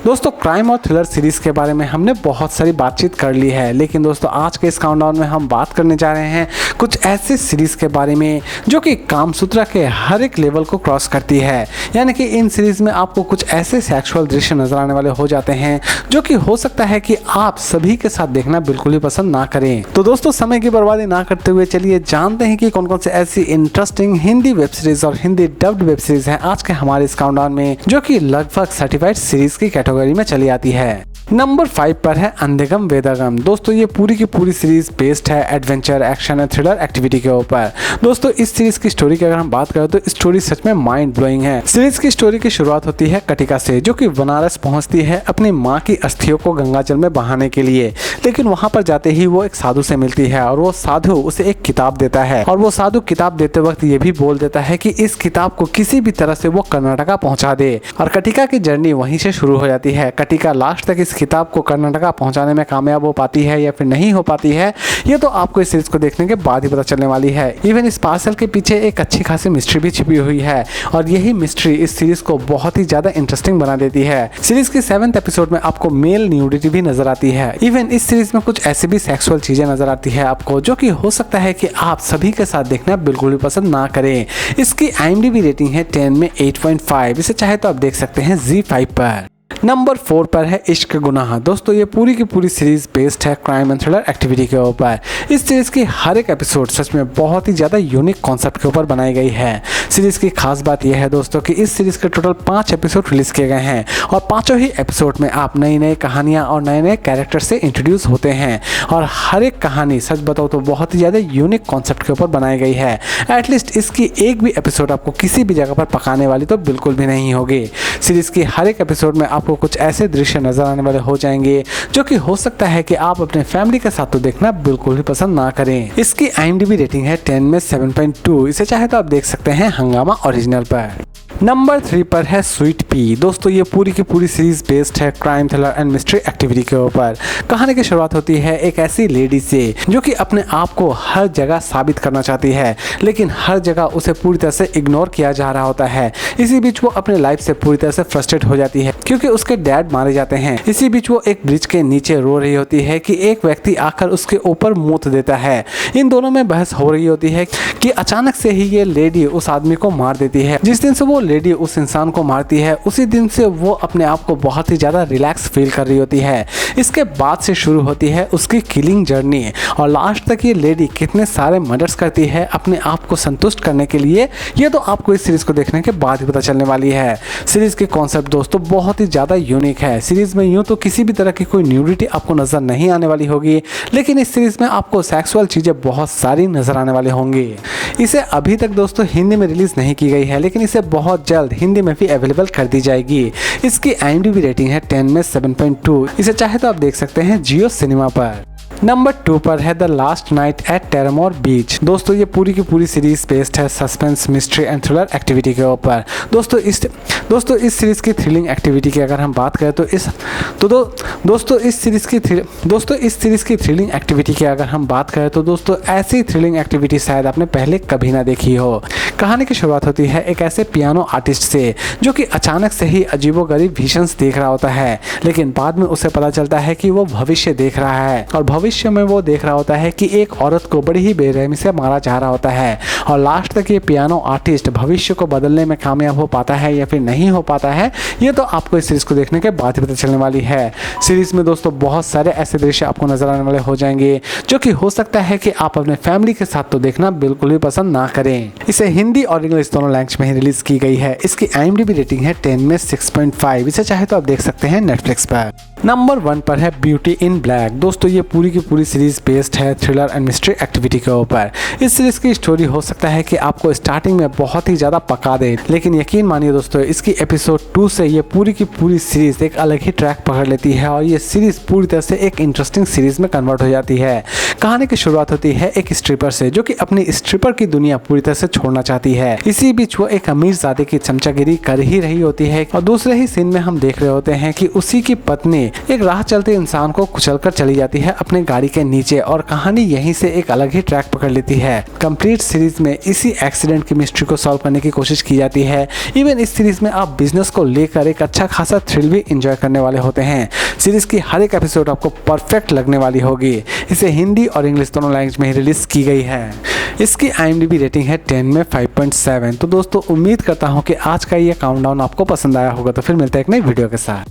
दोस्तों क्राइम और thriller series के बारे में हमने बहुत सारी बातचीत कर ली है, लेकिन दोस्तों आज के इस काउंटडाउन में हम बात करने जा रहे हैं कुछ ऐसे सीरीज के बारे में जो कि कामसूत्रा के हर एक लेवल को क्रॉस करती है। यानी कि इन सीरीज में आपको कुछ ऐसे सेक्सुअल दृश्य नजर आने वाले हो जाते हैं जो कि हो सकता है कि आप सभी के साथ देखना बिल्कुल ही पसंद ना करें। तो दोस्तों समय की बर्बादी ना करते हुए चलिए जानते हैं कि कौन कौन से ऐसी इंटरेस्टिंग हिंदी वेब सीरीज और हिंदी डब्ड वेब सीरीज है आज के हमारे इस काउंटडाउन में, जो कि लगभग सर्टिफाइड सीरीज की कैटेगरी में चली आती है। नंबर 5 पर है अंधेगम वेदागम। दोस्तों ये पूरी की पूरी सीरीज बेस्ड है adventure, action and thriller activity के ऊपर। दोस्तों इस सीरीज की स्टोरी की अगर हम बात करें तो स्टोरी सच में माइंड ब्लोइंग है। सीरीज की स्टोरी की शुरुआत होती है कटिका से, जो कि बनारस पहुंचती है अपनी माँ की अस्थियों को गंगाजल में बहाने के लिए। लेकिन वहां पर जाते ही वो एक साधु से मिलती है और वो साधु उसे एक किताब देता है और वो साधु किताब देते वक्त ये भी बोल देता है कि इस किताब को किसी भी तरह से वो कर्नाटका पहुंचा दे। और कटिका की जर्नी वहीं से शुरू हो जाती है। कटिका लास्ट तक इस किताब को कर्नाटका पहुंचाने में कामयाब हो पाती है या फिर नहीं हो पाती है, ये तो आपको इस सीरीज को देखने के बाद ही पता चलने वाली है। इवन इस पार्सल के पीछे एक अच्छी खासी मिस्ट्री भी छिपी हुई है और यही मिस्ट्री इस सीरीज को बहुत ही ज्यादा इंटरेस्टिंग बना देती है। सीरीज की 7th एपिसोड में आपको मेल न्यूडिटी भी नजर आती है। इवन इस सीरीज में कुछ ऐसी भी सेक्सुअल चीजें नजर आती है आपको, जो कि हो सकता है कि आप सभी के साथ देखना बिल्कुल भी पसंद ना करें। इसकी IMDb रेटिंग है 10 में 8.5। इसे चाहे तो आप देख सकते हैं ZEE5 पर। नंबर 4 पर है इश्क गुनाह। दोस्तों ये पूरी की पूरी सीरीज बेस्ड है क्राइम एंड थ्रिलर एक्टिविटी के ऊपर। इस सीरीज की हर एक एपिसोड सच में बहुत ही ज़्यादा यूनिक कॉन्सेप्ट के ऊपर बनाई गई है। सीरीज की खास बात यह है दोस्तों कि इस सीरीज के टोटल 5 एपिसोड रिलीज किए गए हैं और पांचों ही एपिसोड में आप नई नई कहानियाँ और नए नए कैरेक्टर से इंट्रोड्यूस होते हैं और हर एक कहानी सच बताओ तो बहुत ही ज़्यादा यूनिक कॉन्सेप्ट के ऊपर बनाई गई है। एटलीस्ट इसकी एक भी एपिसोड आपको किसी भी जगह पर पकाने वाली तो बिल्कुल भी नहीं होगी। सीरीज की हर एक एपिसोड में आपको कुछ ऐसे दृश्य नजर आने वाले हो जाएंगे जो कि हो सकता है कि आप अपने फैमिली के साथ तो देखना बिल्कुल भी पसंद ना करें। इसकी IMDb रेटिंग है 10 में 7.2। इसे चाहे तो आप देख सकते हैं हंगामा ओरिजिनल पर। नंबर 3 पर है स्वीट पी। दोस्तों ये पूरी की पूरी सीरीज बेस्ड है crime thriller and mystery activity के ऊपर। कहानी की शुरुआत होती है एक ऐसी लेडी से जो कि अपने आप को हर जगह साबित करना चाहती है, लेकिन हर जगह उसे पूरी तरह से इग्नोर किया जा रहा होता है। इसी बीच वो अपने लाइफ से पूरी तरह से फ्रस्ट्रेट हो जाती है क्योंकि उसके डैड मारे जाते हैं। इसी बीच वो एक ब्रिज के नीचे रो रही होती है कि एक व्यक्ति आकर उसके ऊपर मूत देता है। इन दोनों में बहस हो रही होती है कि अचानक से ही ये लेडी उस आदमी को मार देती है। जिस दिन से वो लेडी उस इंसान को मारती है उसी दिन से वो अपने आप को बहुत ही ज्यादा रिलैक्स फील कर रही होती है। इसके बाद से शुरू होती है उसकी किलिंग जर्नी और लास्ट तक ये लेडी कितने सारे मर्डर्स करती है अपने आप को संतुष्ट करने के लिए, ये तो आपको इस सीरीज को देखने के बाद ही पता चलने वाली है। सीरीज के कॉन्सेप्ट दोस्तों बहुत ही ज्यादा यूनिक है। सीरीज में यूं तो किसी भी तरह की कोई न्यूडिटी आपको नजर नहीं आने वाली होगी, लेकिन इस सीरीज में आपको सेक्सुअल चीजें बहुत सारी नजर आने वाली होंगी। इसे अभी तक दोस्तों हिंदी में रिलीज नहीं की गई है, लेकिन इसे बहुत जल्द हिंदी में भी अवेलेबल कर दी जाएगी। इसकी IMDb रेटिंग है 10 में 7.2। इसे चाहे तो आप देख सकते हैं जियो सिनेमा पर। नंबर 2 पर है द लास्ट नाइट एट टेरामोर बीच। दोस्तों ये पूरी की पूरी सीरीज बेस्ड है suspense, mystery and thriller activity के ऊपर। दोस्तों इस सीरीज की थ्रिलिंग एक्टिविटी की अगर हम बात करें तो दोस्तों इस सीरीज की थ्रिलिंग एक्टिविटी की अगर हम बात करें तो दोस्तों ऐसी थ्रिलिंग एक्टिविटी शायद आपने पहले कभी ना देखी हो। कहानी की शुरुआत होती है एक ऐसे पियानो आर्टिस्ट से जो कि अचानक से ही अजीबोगरीब विजन्स देख रहा होता है, लेकिन बाद में उसे पता चलता है कि वो भविष्य देख रहा है और भविष्य में वो देख रहा होता है कि एक औरत को बड़ी ही बेरहमी से मारा जा रहा होता है और लास्ट तक ये पियानो आर्टिस्ट भविष्य को बदलने में कामयाब हो पाता है या फिर नहीं हो पाता है, ये तो आपको इस सीरीज को देखने के बाद ही पता चलने वाली है। सीरीज में दोस्तों बहुत सारे ऐसे दृश्य आपको नजर आने वाले हो जाएंगे जो कि हो सकता है कि आप अपने फैमिली के साथ तो देखना बिल्कुल भी पसंद ना करें। इसे हिंदी और इंग्लिश दोनों लैंग्वेज में ही रिलीज की गई है। इसकी IMDb रेटिंग है 10 में 6.5। इसे चाहे तो आप देख सकते हैं नेटफ्लिक्स पर। नंबर 1 पर है ब्यूटी इन ब्लैक। दोस्तों ये पूरी की पूरी सीरीज बेस्ड है थ्रिलर एंड मिस्ट्री एक्टिविटी के ऊपर। इस सीरीज की स्टोरी हो सकता है कि आपको स्टार्टिंग में बहुत ही ज्यादा पका दे, लेकिन यकीन मानिए दोस्तों इसकी एपिसोड 2 से ये पूरी की पूरी सीरीज एक अलग ही ट्रैक पकड़ लेती है और ये सीरीज पूरी तरह से एक इंटरेस्टिंग सीरीज में कन्वर्ट हो जाती है। कहानी की शुरुआत होती है एक स्ट्रिपर से जो कि अपनी स्ट्रिपर की दुनिया पूरी तरह से छोड़ना चाहती है। इसी बीच वो एक अमीरजादे की चमचागिरी कर ही रही होती है और दूसरे ही सीन में हम देख रहे होते हैं कि उसी की पत्नी एक राह चलते इंसान को कुचलकर चली जाती है अपने गाड़ी के नीचे और कहानी यहीं से एक अलग ही ट्रैक पकड़ लेती है। कंप्लीट सीरीज में इसी एक्सीडेंट की मिस्ट्री को सॉल्व करने की कोशिश की जाती है। इवन इस सीरीज में आप बिजनेस को लेकर एक अच्छा खासा थ्रिल भी एंजॉय करने वाले होते हैं। सीरीज की हर एक एपिसोड आपको परफेक्ट लगने वाली होगी। इसे हिंदी और इंग्लिश दोनों लैंग्वेज में ही रिलीज की गई है। इसकी IMDb रेटिंग है 10 में 5.7। तो दोस्तों उम्मीद करता हूँ कि आज का ये काउंटडाउन आपको पसंद आया होगा। तो फिर मिलते हैं एक नई वीडियो के साथ।